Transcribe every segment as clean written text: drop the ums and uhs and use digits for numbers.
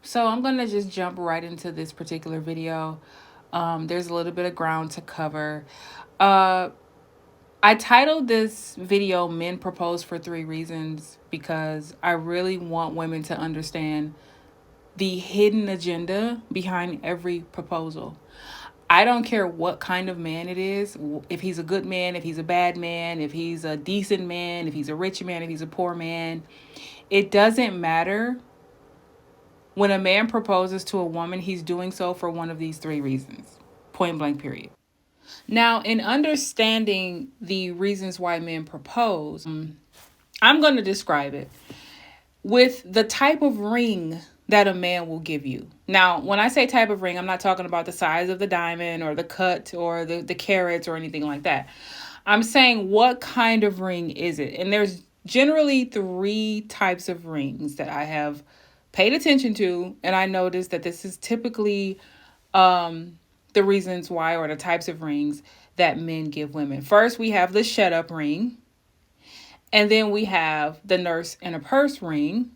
So I'm going to just jump right into this particular video. There's a little bit of ground to cover. Uh, I titled this video Men Propose for Three Reasons because I really want women to understand the hidden agenda behind every proposal. I don't care what kind of man it is, if he's a good man, if he's a bad man, if he's a decent man, if he's a rich man, if he's a poor man. It doesn't matter. When a man proposes to a woman, he's doing so for one of these three reasons. Point blank, period. Now, in understanding the reasons why men propose, I'm going to describe it with the type of ring that a man will give you. Now, when I say type of ring, I'm not talking about the size of the diamond or the cut or the carats or anything like that. I'm saying what kind of ring is it? And there's generally three types of rings that I have paid attention to, and I noticed that this is typically the reasons why, or the types of rings that men give women. First, we have the shut up ring, and then we have the nurse in a purse ring,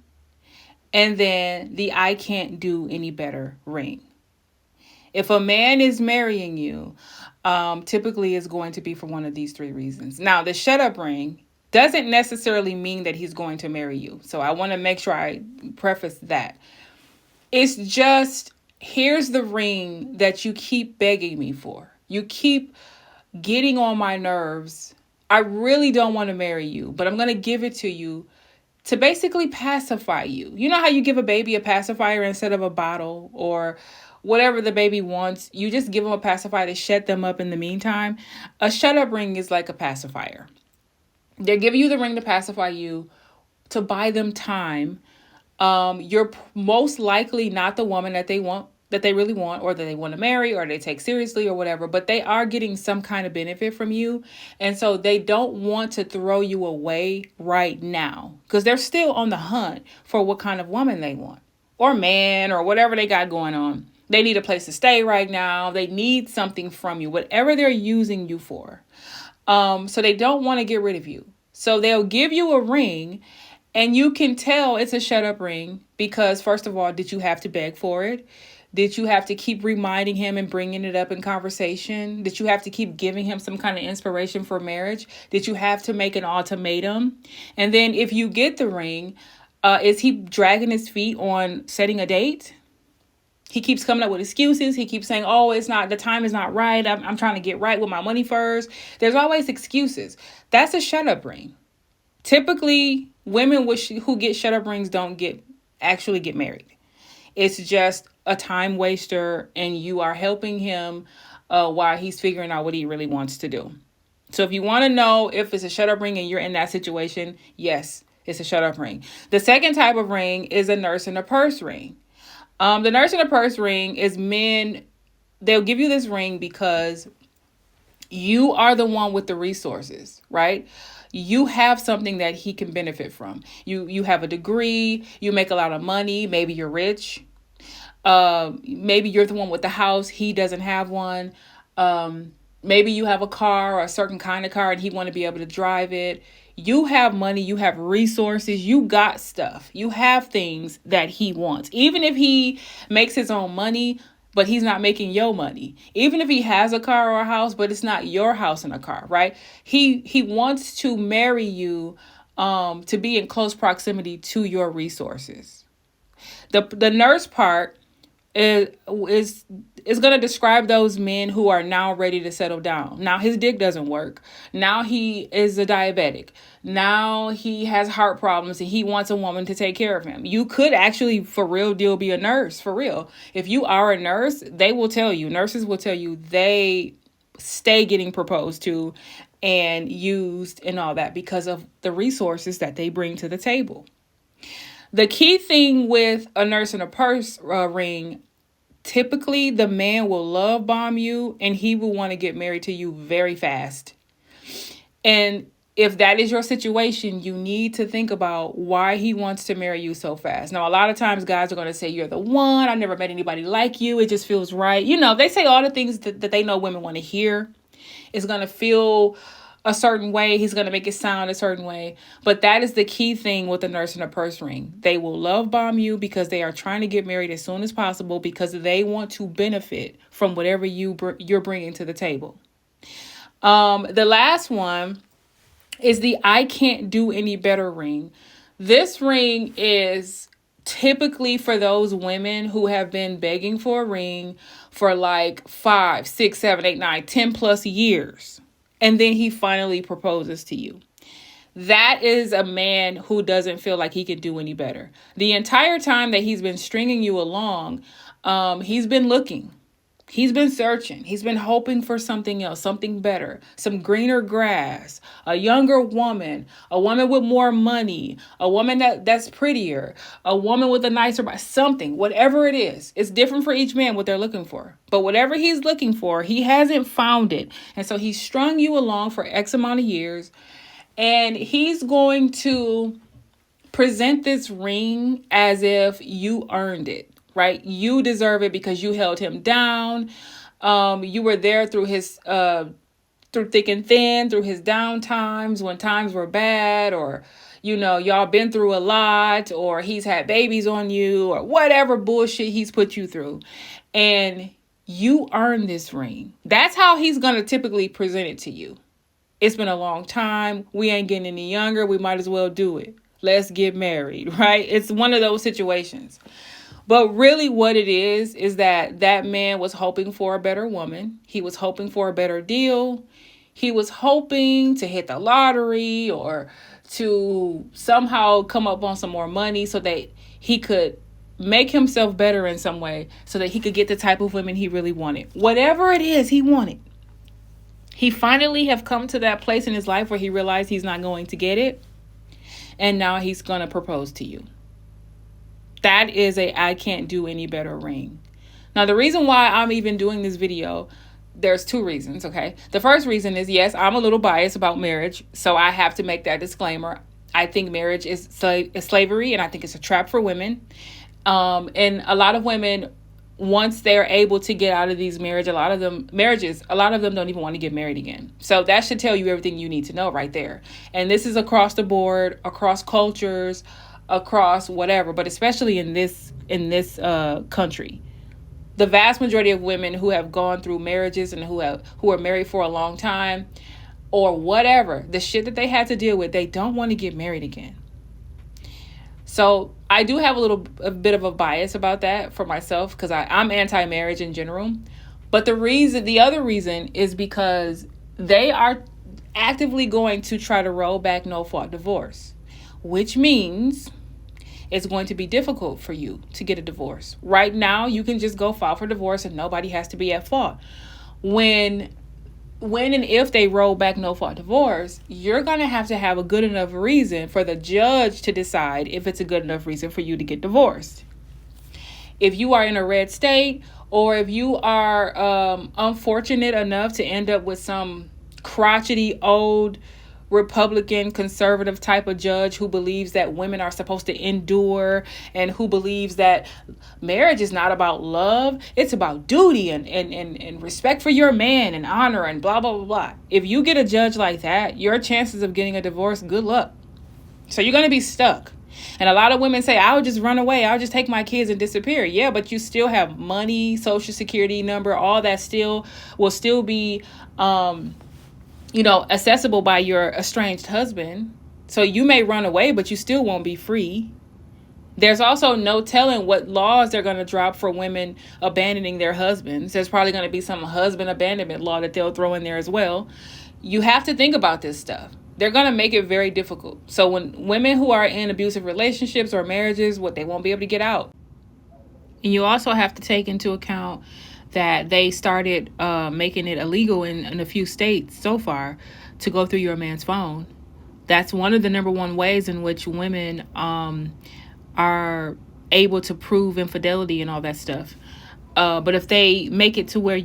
and then the I can't do any better ring. If a man is marrying you, typically it's going to be for one of these three reasons. Now, the shut up ring doesn't necessarily mean that he's going to marry you. So I want to make sure I preface that. It's just, here's the ring that you keep begging me for. You keep getting on my nerves. I really don't want to marry you, but I'm going to give it to you to basically pacify you. You know how you give a baby a pacifier instead of a bottle or whatever the baby wants? You just give them a pacifier to shut them up in the meantime. A shut up ring is like a pacifier. They're giving you the ring to pacify you, to buy them time. You're most likely not the woman that they want, that they really want, or that they want to marry, or they take seriously, or whatever, but they are getting some kind of benefit from you. And so they don't want to throw you away right now because they're still on the hunt for what kind of woman they want, or man, or whatever they got going on. They need a place to stay right now. They need something from you, whatever they're using you for. So they don't want to get rid of you. So they'll give you a ring, and you can tell it's a shut up ring because, first of all, did you have to beg for it? Did you have to keep reminding him and bringing it up in conversation? Did you have to keep giving him some kind of inspiration for marriage? Did you have to make an ultimatum? And then if you get the ring, is he dragging his feet on setting a date? He keeps coming up with excuses. He keeps saying, oh, it's not, the time is not right. I'm trying to get right with my money first. There's always excuses. That's a shut up ring. Typically, women who get shut up rings don't actually get married. It's just a time waster, and you are helping him while he's figuring out what he really wants to do. So if you want to know if it's a shut up ring and you're in that situation, yes, it's a shut up ring. The second type of ring is a nurse in a purse ring. The nurse in a purse ring is men. They'll give you this ring because you are the one with the resources, right? You have something that he can benefit from. You have a degree, you make a lot of money, maybe you're rich. Maybe you're the one with the house, he doesn't have one. Maybe you have a car, or a certain kind of car, and he want to be able to drive it. You have money, you have resources, you got stuff. You have things that he wants. Even if he makes his own money, but he's not making your money. Even if he has a car or a house, but it's not your house and a car, right? He wants to marry you to be in close proximity to your resources. The nurse part is going to describe those men who are now ready to settle down. Now his dick doesn't work. Now he is a diabetic. Now he has heart problems and he wants a woman to take care of him. You could actually, for real deal, be a nurse, for real. If you are a nurse, they will tell you, nurses will tell you they stay getting proposed to and used and all that because of the resources that they bring to the table. The key thing with a nurse in a purse ring, typically the man will love bomb you and he will want to get married to you very fast. And if that is your situation, you need to think about why he wants to marry you so fast. Now, a lot of times guys are going to say, you're the one. I never met anybody like you. It just feels right. You know, they say all the things that they know women want to hear. It's going to feel a certain way. He's going to make it sound a certain way. But that is the key thing with a nurse and a purse ring. They will love bomb you because they are trying to get married as soon as possible because they want to benefit from whatever you're bringing to the table. The last one is the I can't do any better ring. This ring is typically for those women who have been begging for a ring for like 5, 6, 7, 8, 9, 10 plus years. And then he finally proposes to you. That is a man who doesn't feel like he can do any better. The entire time that he's been stringing you along, he's been looking. He's been searching. He's been hoping for something else, something better, some greener grass, a younger woman, a woman with more money, a woman that's prettier, a woman with a nicer body, something, whatever it is. It's different for each man what they're looking for. But whatever he's looking for, he hasn't found it. And so he's strung you along for X amount of years. And he's going to present this ring as if you earned it. Right? You deserve it because you held him down. You were there through his through thick and thin, through his down times when times were bad, or y'all been through a lot, or he's had babies on you, or whatever bullshit he's put you through. And you earned this ring. That's how he's gonna typically present it to you. It's been a long time. We ain't getting any younger. We might as well do it. Let's get married, right? It's one of those situations. But really what it is that man was hoping for a better woman. He was hoping for a better deal. He was hoping to hit the lottery or to somehow come up on some more money so that he could make himself better in some way so that he could get the type of women he really wanted. Whatever it is he wanted. He finally have come to that place in his life where he realized he's not going to get it. And now he's going to propose to you. That is a I can't do any better ring. Now, the reason why I'm even doing this video, there's two reasons, okay? The first reason is, yes, I'm a little biased about marriage, so I have to make that disclaimer. I think marriage is slavery, and I think it's a trap for women. And a lot of women, once they're able to get out of these marriages, a lot of them don't even want to get married again. So that should tell you everything you need to know right there. And this is across the board, across cultures, across whatever, but especially in this country. The vast majority of women who have gone through marriages and who are married for a long time or whatever, the shit that they had to deal with, they don't want to get married again. So I do have a bit of a bias about that for myself because I'm anti-marriage in general. But the other reason is because they are actively going to try to roll back no-fault divorce, which means it's going to be difficult for you to get a divorce. Right now, you can just go file for divorce and nobody has to be at fault. When and if they roll back no-fault divorce, you're going to have a good enough reason for the judge to decide if it's a good enough reason for you to get divorced. If you are in a red state, or if you are unfortunate enough to end up with some crotchety old Republican conservative type of judge who believes that women are supposed to endure and who believes that marriage is not about love, it's about duty and respect for your man and honor and blah, blah, blah, blah. If you get a judge like that, your chances of getting a divorce, good luck. So you're going to be stuck. And a lot of women say, I'll just run away. I'll just take my kids and disappear. Yeah, but you still have money, social security number, all that will still be accessible by your estranged husband. So you may run away, but you still won't be free. There's also no telling what laws they're going to drop for women abandoning their husbands. There's probably going to be some husband abandonment law that they'll throw in there as well. You have to think about this stuff. They're going to make it very difficult. So when women who are in abusive relationships or marriages, they won't be able to get out. And you also have to take into account that they started making it illegal in a few states so far to go through your man's phone. That's one of the number one ways in which women are able to prove infidelity and all that stuff. But if they make it to where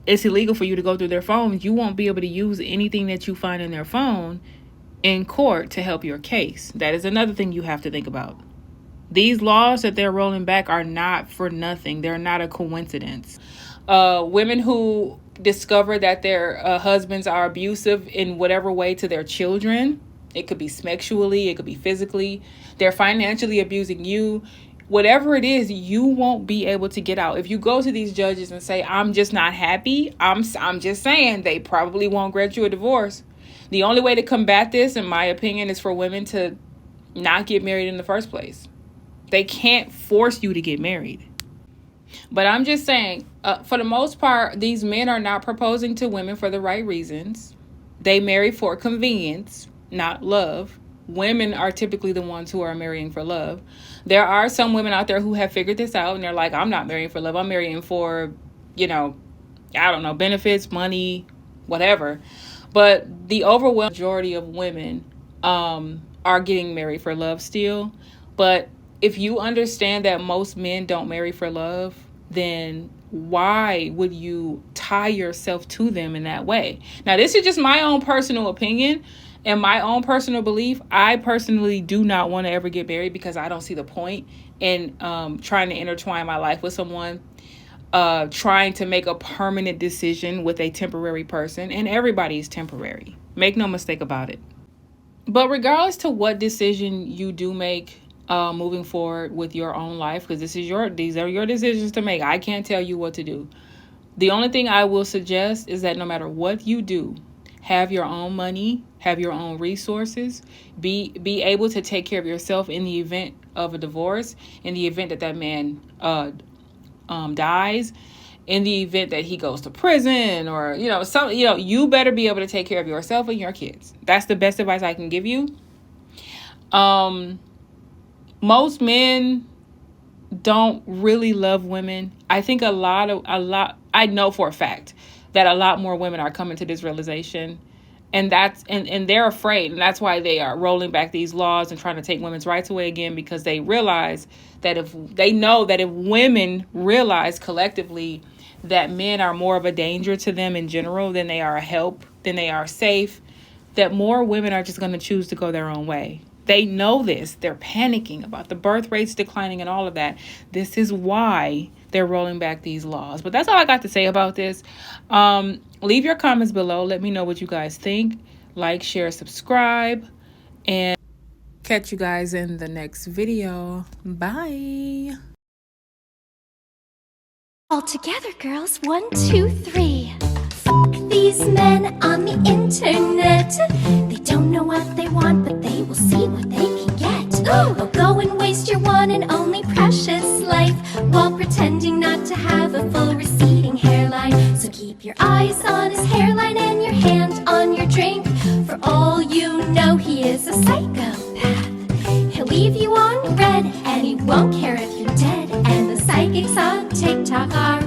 it's illegal for you to go through their phones, you won't be able to use anything that you find in their phone in court to help your case. That is another thing you have to think about. These laws that they're rolling back are not for nothing. They're not a coincidence. Women who discover that their husbands are abusive in whatever way to their children. It could be sexually, it could be physically. They're financially abusing you. Whatever it is, you won't be able to get out. If you go to these judges and say, I'm just not happy, I'm just saying, they probably won't grant you a divorce. The only way to combat this, in my opinion, is for women to not get married in the first place. They can't force you to get married. But I'm just saying, for the most part, these men are not proposing to women for the right reasons. They marry for convenience, not love. Women are typically the ones who are marrying for love. There are some women out there who have figured this out, and they're like, I'm not marrying for love. I'm marrying for, benefits, money, whatever. But the overwhelming majority of women are getting married for love still. But if you understand that most men don't marry for love, then why would you tie yourself to them in that way? Now, this is just my own personal opinion and my own personal belief. I personally do not want to ever get married because I don't see the point in trying to intertwine my life with someone, trying to make a permanent decision with a temporary person. And everybody is temporary. Make no mistake about it. But regardless to what decision you do make, moving forward with your own life, because these are your decisions to make. I can't tell you what to do. The only thing I will suggest is that no matter what you do, have your own money, have your own resources, be able to take care of yourself in the event of a divorce, in the event that man dies, in the event that he goes to prison, or you better be able to take care of yourself and your kids. That's the best advice I can give you. Most men don't really love women. I think I know for a fact that a lot more women are coming to this realization, and they're afraid, and that's why they are rolling back these laws and trying to take women's rights away again, because they realize that if women realize collectively that men are more of a danger to them in general than they are a help, than they are safe, that more women are just going to choose to go their own way. They know this. They're panicking about the birth rates declining and all of that. This is why they're rolling back these laws. But that's all I got to say about this. Leave your comments below. Let me know what you guys think. Like, share, subscribe, and catch you guys in the next video. Bye. All together, girls. 1, 2, 3. Fuck these men on the internet. They don't know what they want, but they will see what they can get. They'll go and waste your one and only precious life while pretending not to have a full receding hairline. So keep your eyes on his hairline and your hand on your drink. For all you know, he is a psychopath. He'll leave you on red, and he won't care if you're dead. And the psychics on TikTok are